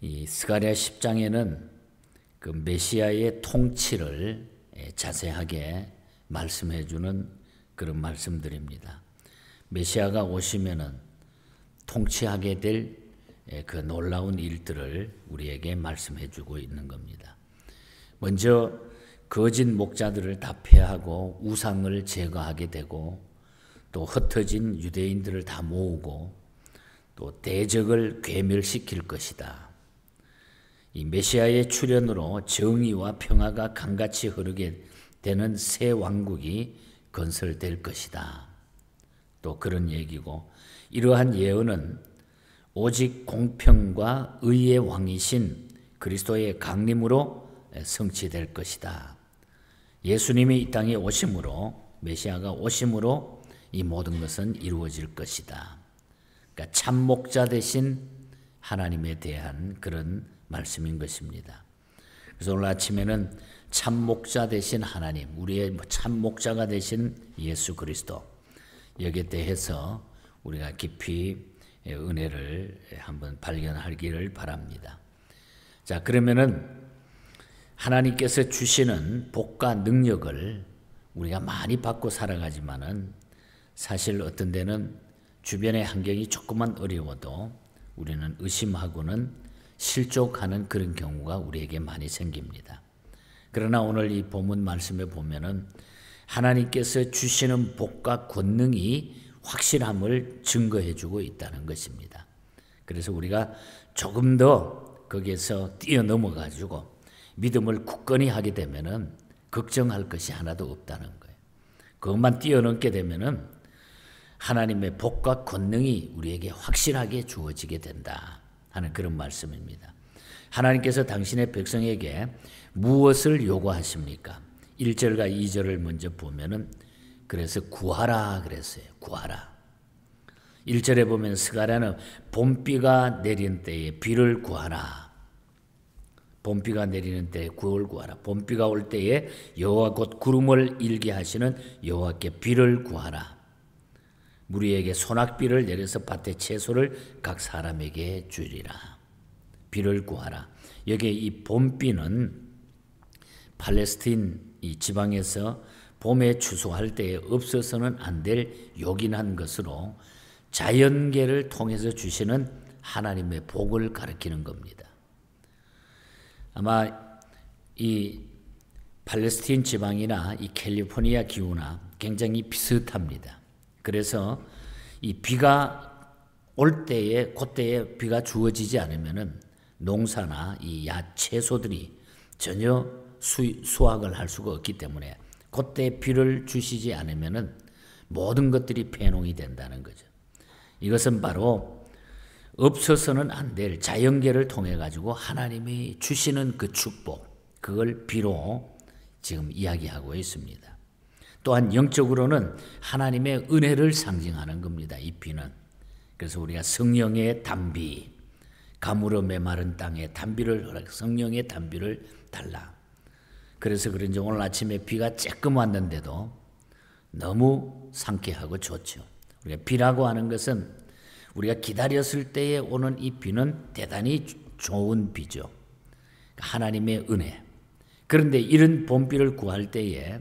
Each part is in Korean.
이 스가랴 10장에는 그 메시아의 통치를 자세하게 말씀해 주는 그런 말씀들입니다. 메시아가 오시면은 통치하게 될 그 놀라운 일들을 우리에게 말씀해 주고 있는 겁니다. 먼저 거짓 목자들을 다 폐하고 우상을 제거하게 되고 또 흩어진 유대인들을 다 모으고 또 대적을 괴멸시킬 것이다. 이 메시아의 출현으로 정의와 평화가 강같이 흐르게 되는 새 왕국이 건설될 것이다. 또 그런 얘기고, 이러한 예언은 오직 공평과 의의 왕이신 그리스도의 강림으로 성취될 것이다. 예수님이 이 땅에 오심으로, 메시아가 오심으로 이 모든 것은 이루어질 것이다. 그러니까 참 목자 되신 하나님에 대한 그런 말씀인 것입니다. 그래서 오늘 아침에는 참 목자 되신 하나님, 우리의 참 목자가 되신 예수 그리스도, 여기에 대해서 우리가 깊이 은혜를 한번 발견하기를 바랍니다. 자, 그러면은 하나님께서 주시는 복과 능력을 우리가 많이 받고 살아가지만은 사실 어떤 데는 주변의 환경이 조금만 어려워도 우리는 의심하고는 실족하는 그런 경우가 우리에게 많이 생깁니다. 그러나 오늘 이 본문 말씀에 보면은 하나님께서 주시는 복과 권능이 확실함을 증거해 주고 있다는 것입니다. 그래서 우리가 조금 더 거기에서 뛰어넘어 가지고 믿음을 굳건히 하게 되면은 걱정할 것이 하나도 없다는 거예요. 그것만 뛰어넘게 되면은 하나님의 복과 권능이 우리에게 확실하게 주어지게 된다 하는 그런 말씀입니다. 하나님께서 당신의 백성에게 무엇을 요구하십니까? 1절과 2절을 먼저 보면은 그래서 구하라 그랬어요. 구하라. 1절에 보면 스가랴는 봄비가 내리는 때에 비를 구하라. 봄비가 내리는 때에 구를 구하라. 봄비가 올 때에 여호와 곧 구름을 일게 하시는 여호와께 비를 구하라. 무리에게 소낙비를 내려서 밭에 채소를 각 사람에게 주리라. 비를 구하라. 여기에 이 봄비는 팔레스틴 이 지방에서 봄에 추수할 때에 없어서는 안 될 요긴한 것으로 자연계를 통해서 주시는 하나님의 복을 가리키는 겁니다. 아마 이 팔레스틴 지방이나 이 캘리포니아 기후나 굉장히 비슷합니다. 그래서 이 비가 올 때에 그때에 비가 주어지지 않으면은 농사나 이 채소들이 전혀 수확을 할 수가 없기 때문에 그때 비를 주시지 않으면은 모든 것들이 폐농이 된다는 거죠. 이것은 바로 없어서는 안 될 자연계를 통해 가지고 하나님이 주시는 그 축복, 그걸 비로 지금 이야기하고 있습니다. 또한 영적으로는 하나님의 은혜를 상징하는 겁니다. 이 비는. 그래서 우리가 성령의 단비, 가물어 메마른 땅에 단비를 허락, 성령의 단비를 달라. 그래서 그런지 오늘 아침에 비가 조금 왔는데도 너무 상쾌하고 좋죠. 우리가 비라고 하는 것은 우리가 기다렸을 때에 오는 이 비는 대단히 좋은 비죠. 하나님의 은혜. 그런데 이런 봄비를 구할 때에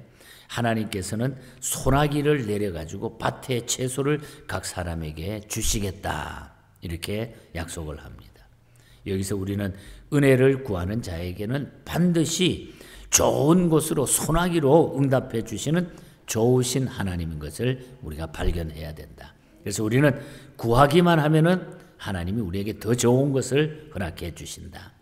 하나님께서는 소나기를 내려가지고 밭에 채소를 각 사람에게 주시겠다. 이렇게 약속을 합니다. 여기서 우리는 은혜를 구하는 자에게는 반드시 좋은 곳으로 소나기로 응답해 주시는 좋으신 하나님인 것을 우리가 발견해야 된다. 그래서 우리는 구하기만 하면은 하나님이 우리에게 더 좋은 것을 허락해 주신다.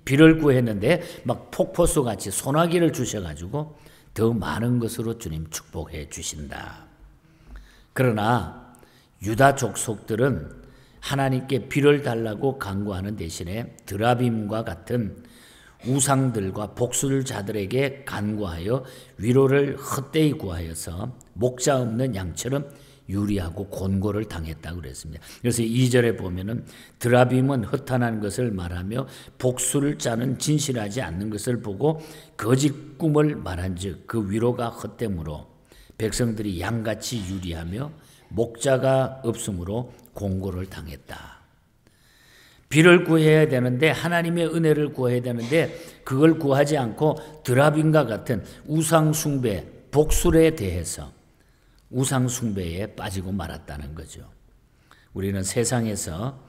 비를 구했는데 막 폭포수 같이 소나기를 주셔가지고 더 많은 것으로 주님 축복해 주신다. 그러나 유다 족속들은 하나님께 비를 달라고 간구하는 대신에 드라빔과 같은 우상들과 복술자들에게 간구하여 위로를 헛되이 구하여서 목자 없는 양처럼 유리하고 곤고를 당했다고 그랬습니다. 그래서 2절에 보면은 드라빔은 허탄한 것을 말하며 복술자는 진실하지 않는 것을 보고 거짓 꿈을 말한즉 그 위로가 헛됨으로 백성들이 양같이 유리하며 목자가 없으므로 공고를 당했다. 비를 구해야 되는데 하나님의 은혜를 구해야 되는데 그걸 구하지 않고 드라빔과 같은 우상 숭배, 복술에 대해서 우상 숭배에 빠지고 말았다는 거죠. 우리는 세상에서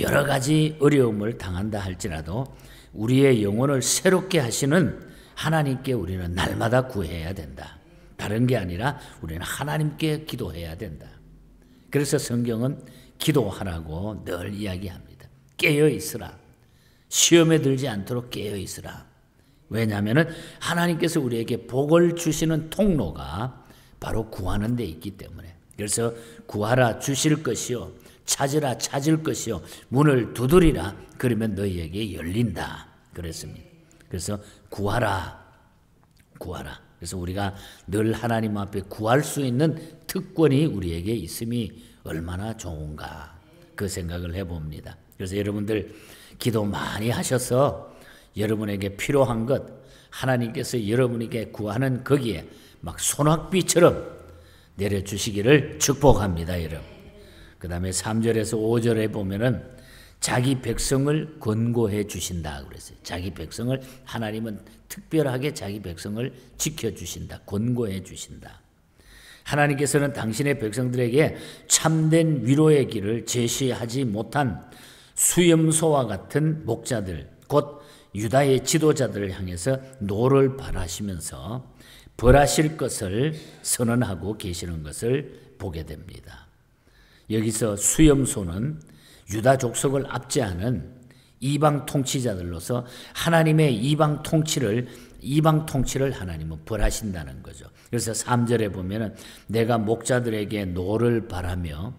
여러 가지 어려움을 당한다 할지라도 우리의 영혼을 새롭게 하시는 하나님께 우리는 날마다 구해야 된다. 다른 게 아니라 우리는 하나님께 기도해야 된다. 그래서 성경은 기도하라고 늘 이야기합니다. 깨어 있으라. 시험에 들지 않도록 깨어 있으라. 왜냐하면 하나님께서 우리에게 복을 주시는 통로가 바로 구하는 데 있기 때문에. 그래서 구하라 주실 것이요 찾으라 찾을 것이요 문을 두드리라 그러면 너희에게 열린다 그랬습니다. 그래서 구하라. 그래서 우리가 늘 하나님 앞에 구할 수 있는 특권이 우리에게 있음이 얼마나 좋은가 그 생각을 해봅니다. 그래서 여러분들 기도 많이 하셔서 여러분에게 필요한 것 하나님께서 여러분에게 구하는 거기에 막 소낙비처럼 내려주시기를 축복합니다. 여러분. 그 다음에 3절에서 5절에 보면은 자기 백성을 권고해 주신다 그랬어요. 자기 백성을 하나님은 특별하게 자기 백성을 지켜주신다. 권고해 주신다. 하나님께서는 당신의 백성들에게 참된 위로의 길을 제시하지 못한 수염소와 같은 목자들 곧 유다의 지도자들을 향해서 노를 바라시면서 벌하실 것을 선언하고 계시는 것을 보게 됩니다. 여기서 수염소는 유다 족속을 압제하는 이방 통치자들로서 하나님의 이방 통치를 하나님은 벌하신다는 거죠. 그래서 3절에 보면은 내가 목자들에게 노를 바라며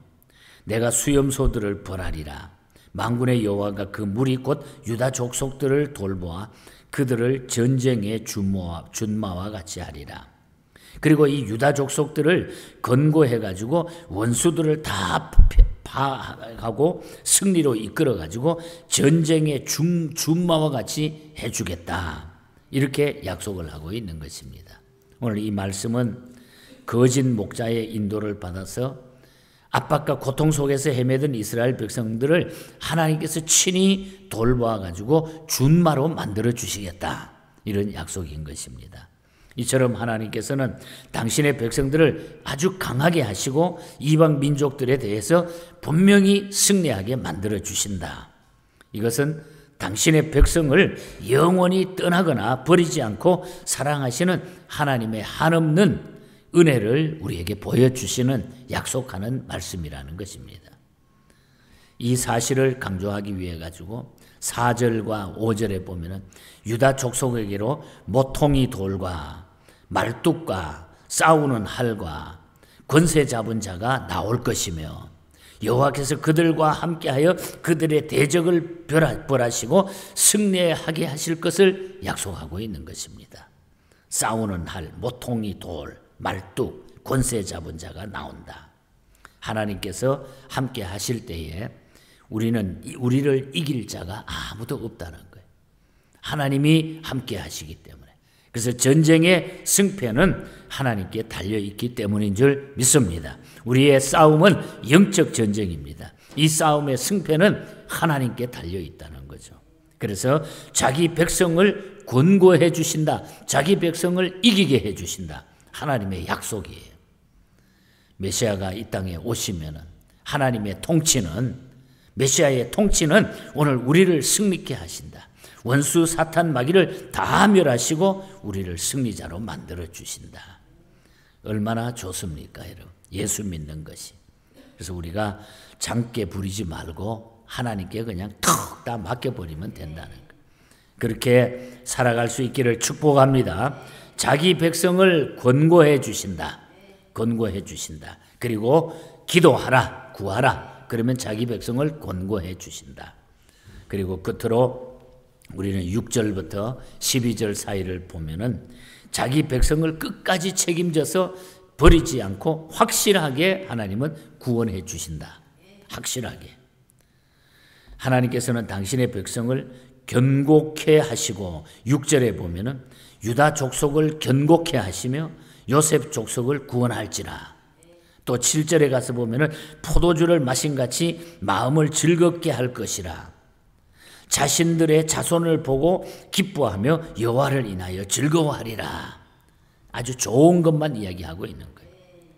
내가 수염소들을 벌하리라. 만군의 여호와가 그 무리 곧 유다 족속들을 돌보아 그들을 전쟁의 준마와 같이 하리라. 그리고 이 유다 족속들을 건고해가지고 원수들을 다 파하고 승리로 이끌어가지고 전쟁의 준마와 같이 해주겠다. 이렇게 약속을 하고 있는 것입니다. 오늘 이 말씀은 거짓 목자의 인도를 받아서 압박과 고통 속에서 헤매던 이스라엘 백성들을 하나님께서 친히 돌보아가지고 준마로 만들어 주시겠다. 이런 약속인 것입니다. 이처럼 하나님께서는 당신의 백성들을 아주 강하게 하시고 이방 민족들에 대해서 분명히 승리하게 만들어 주신다. 이것은 당신의 백성을 영원히 떠나거나 버리지 않고 사랑하시는 하나님의 한없는 은혜를 우리에게 보여주시는 약속하는 말씀이라는 것입니다. 이 사실을 강조하기 위해 가지고 4절과 5절에 보면은 유다 족속에게로 모퉁이 돌과 말뚝과 싸우는 활과 권세 잡은 자가 나올 것이며 여호와께서 그들과 함께하여 그들의 대적을 벌하시고 승리하게 하실 것을 약속하고 있는 것입니다. 싸우는 활, 모퉁이 돌, 말뚝, 권세 잡은 자가 나온다. 하나님께서 함께 하실 때에 우리를 이길 자가 아무도 없다는 거예요. 하나님이 함께 하시기 때문에. 그래서 전쟁의 승패는 하나님께 달려있기 때문인 줄 믿습니다. 우리의 싸움은 영적 전쟁입니다. 이 싸움의 승패는 하나님께 달려있다는 거죠. 그래서 자기 백성을 권고해 주신다. 자기 백성을 이기게 해 주신다. 하나님의 약속이에요. 메시아가 이 땅에 오시면은 하나님의 통치는 메시아의 통치는 오늘 우리를 승리케 하신다. 원수 사탄 마귀를 다 멸하시고 우리를 승리자로 만들어 주신다. 얼마나 좋습니까, 여러분? 예수 믿는 것이. 그래서 우리가 장께 부리지 말고 하나님께 그냥 턱 다 맡겨버리면 된다는 거예요. 그렇게 살아갈 수 있기를 축복합니다. 자기 백성을 권고해 주신다. 권고해 주신다. 그리고 기도하라, 구하라. 그러면 자기 백성을 권고해 주신다. 그리고 끝으로 우리는 6절부터 12절 사이를 보면은 자기 백성을 끝까지 책임져서 버리지 않고 확실하게 하나님은 구원해 주신다. 확실하게. 하나님께서는 당신의 백성을 견고케 하시고 6절에 보면은 유다 족속을 견고케 하시며 요셉 족속을 구원할지라. 또 7절에 가서 보면은 포도주를 마신 같이 마음을 즐겁게 할 것이라. 자신들의 자손을 보고 기뻐하며 여호와를 인하여 즐거워하리라. 아주 좋은 것만 이야기하고 있는 거예요.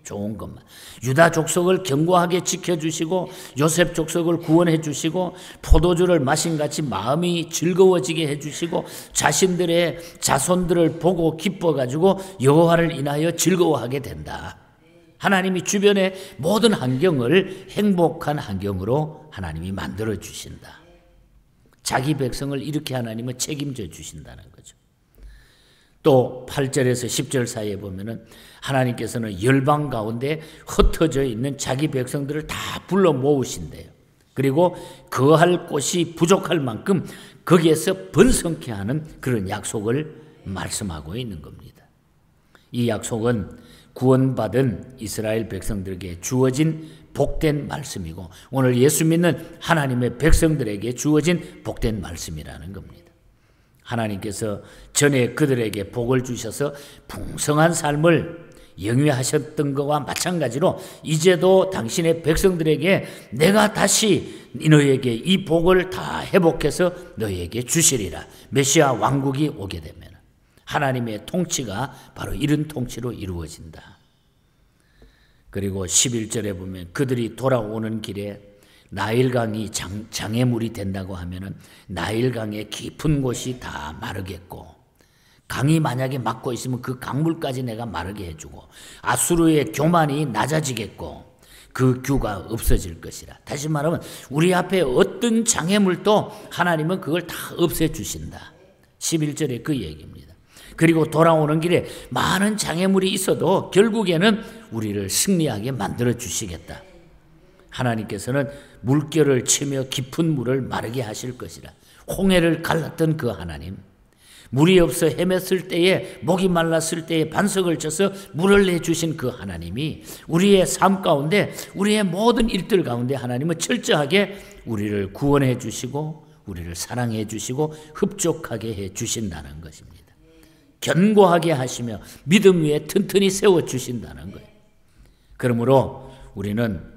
좋은 것만. 유다 족속을 견고하게 지켜주시고 요셉 족속을 구원해 주시고 포도주를 마신같이 마음이 즐거워지게 해주시고 자신들의 자손들을 보고 기뻐가지고 여호와를 인하여 즐거워하게 된다. 하나님이 주변의 모든 환경을 행복한 환경으로 하나님이 만들어 주신다. 자기 백성을 이렇게 하나님은 책임져 주신다는 거죠. 또 8절에서 10절 사이에 보면은 하나님께서는 열방 가운데 흩어져 있는 자기 백성들을 다 불러 모으신대요. 그리고 거할 곳이 부족할 만큼 거기에서 번성케 하는 그런 약속을 말씀하고 있는 겁니다. 이 약속은 구원받은 이스라엘 백성들에게 주어진 복된 말씀이고 오늘 예수 믿는 하나님의 백성들에게 주어진 복된 말씀이라는 겁니다. 하나님께서 전에 그들에게 복을 주셔서 풍성한 삶을 영위하셨던 것과 마찬가지로 이제도 당신의 백성들에게 내가 다시 너희에게 이 복을 다 회복해서 너희에게 주시리라. 메시아 왕국이 오게 되면 하나님의 통치가 바로 이런 통치로 이루어진다. 그리고 11절에 보면 그들이 돌아오는 길에 나일강이 장애물이 된다고 하면은 나일강의 깊은 곳이 다 마르겠고 강이 만약에 막고 있으면 그 강물까지 내가 마르게 해주고 아수르의 교만이 낮아지겠고 그 규가 없어질 것이라. 다시 말하면 우리 앞에 어떤 장애물도 하나님은 그걸 다 없애주신다. 11절에 그 얘기입니다. 그리고 돌아오는 길에 많은 장애물이 있어도 결국에는 우리를 승리하게 만들어 주시겠다. 하나님께서는 물결을 치며 깊은 물을 마르게 하실 것이라. 홍해를 갈랐던 그 하나님, 물이 없어 헤맸을 때에 목이 말랐을 때에 반석을 쳐서 물을 내주신 그 하나님이 우리의 삶 가운데 우리의 모든 일들 가운데 하나님은 철저하게 우리를 구원해 주시고 우리를 사랑해 주시고 흡족하게 해 주신다는 것입니다. 견고하게 하시며 믿음 위에 튼튼히 세워주신다는 거예요. 그러므로 우리는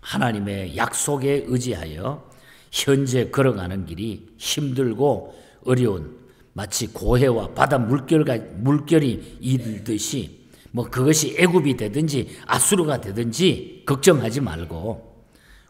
하나님의 약속에 의지하여 현재 걸어가는 길이 힘들고 어려운 마치 고해와 바다 물결이 일듯이 뭐 그것이 애굽이 되든지 아수르가 되든지 걱정하지 말고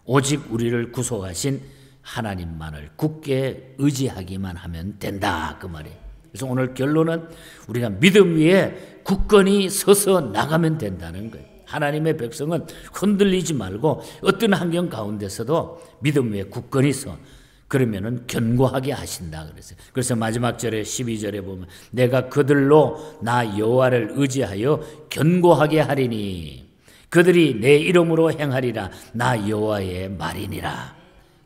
오직 우리를 구속하신 하나님만을 굳게 의지하기만 하면 된다 그 말이에요. 그래서 오늘 결론은 우리가 믿음 위에 굳건히 서서 나가면 된다는 거예요. 하나님의 백성은 흔들리지 말고 어떤 환경 가운데서도 믿음 위에 굳건히 서 그러면은 견고하게 하신다 그랬어요. 그래서 마지막 절에 12절에 보면 내가 그들로 나 여호와를 의지하여 견고하게 하리니 그들이 내 이름으로 행하리라 나 여호와의 말이니라.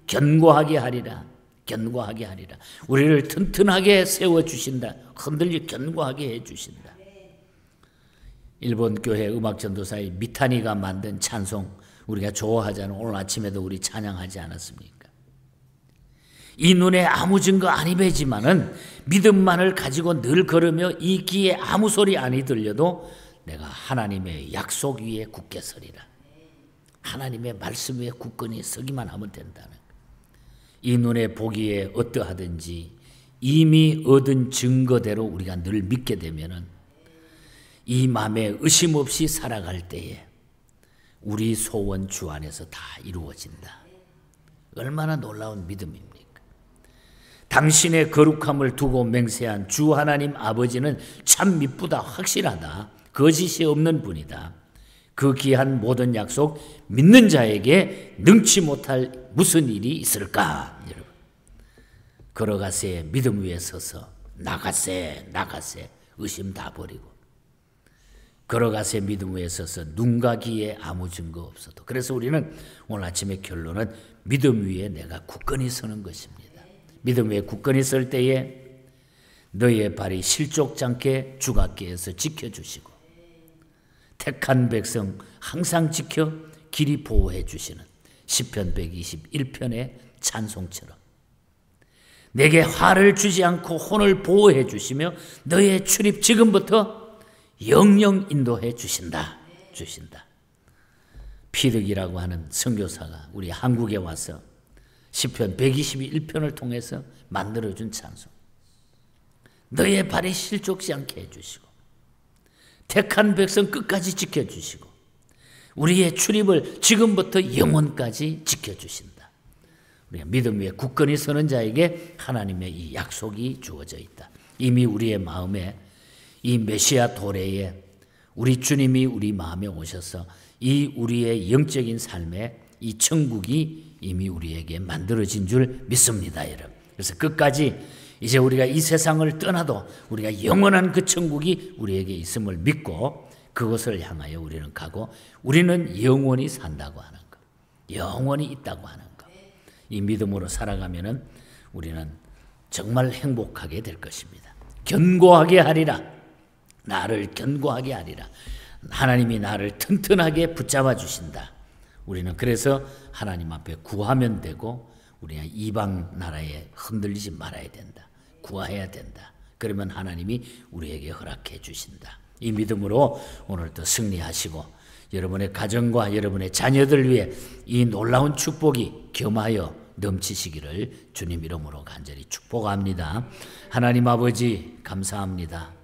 견고하게 하리라. 견고하게 하리라. 우리를 튼튼하게 세워주신다. 흔들리 견고하게 해주신다. 일본 교회 음악전도사의 미타니가 만든 찬송 우리가 좋아하잖아요. 오늘 아침에도 우리 찬양하지 않았습니까? 이 눈에 아무 증거 아니 뵈지만은 믿음만을 가지고 늘 걸으며 이 귀에 아무 소리 아니 들려도 내가 하나님의 약속 위에 굳게 서리라. 하나님의 말씀 위에 굳건히 서기만 하면 된다는 거예요. 이 눈에 보기에 어떠하든지 이미 얻은 증거대로 우리가 늘 믿게 되면은 이 마음에 의심 없이 살아갈 때에 우리 소원 주 안에서 다 이루어진다. 얼마나 놀라운 믿음입니까? 당신의 거룩함을 두고 맹세한 주 하나님 아버지는 참 미쁘다 확실하다. 거짓이 없는 분이다. 그 귀한 모든 약속 믿는 자에게 능치 못할 무슨 일이 있을까? 여러분 걸어가세 믿음 위에 서서 나가세 의심 다 버리고 걸어가세 믿음 위에 서서 눈과 귀에 아무 증거 없어도 그래서 우리는 오늘 아침의 결론은 믿음 위에 내가 굳건히 서는 것입니다. 믿음 위에 굳건히 설 때에 너희의 발이 실족지 않게 주갑께에서 지켜주시고 택한 백성 항상 지켜 길이 보호해 주시는 시편 121편의 찬송처럼 내게 화를 주지 않고 혼을 보호해 주시며 너의 출입 지금부터 영영 인도해 주신다. 피득이라고 하는 선교사가 우리 한국에 와서 시편 121편을 통해서 만들어준 찬송. 너의 발에 실족지 않게 해주시고 택한 백성 끝까지 지켜주시고 우리의 출입을 지금부터 영원까지 지켜주신다. 우리가 믿음 위에 굳건히 서는 자에게 하나님의 이 약속이 주어져 있다. 이미 우리의 마음에 이 메시아 도래에 우리 주님이 우리 마음에 오셔서 이 우리의 영적인 삶에 이 천국이 이미 우리에게 만들어진 줄 믿습니다, 여러분. 그래서 끝까지 이제 우리가 이 세상을 떠나도 우리가 영원한 그 천국이 우리에게 있음을 믿고 그것을 향하여 우리는 가고 우리는 영원히 산다고 하는 것, 영원히 있다고 하는 것. 이 믿음으로 살아가면은 우리는 정말 행복하게 될 것입니다. 견고하게 하리라. 나를 견고하게 하리라. 하나님이 나를 튼튼하게 붙잡아 주신다. 우리는 그래서 하나님 앞에 구하면 되고 우리가 이방 나라에 흔들리지 말아야 된다. 구해야 된다. 그러면 하나님이 우리에게 허락해 주신다. 이 믿음으로 오늘도 승리하시고 여러분의 가정과 여러분의 자녀들 위해 이 놀라운 축복이 겸하여 넘치시기를 주님 이름으로 간절히 축복합니다. 하나님 아버지 감사합니다.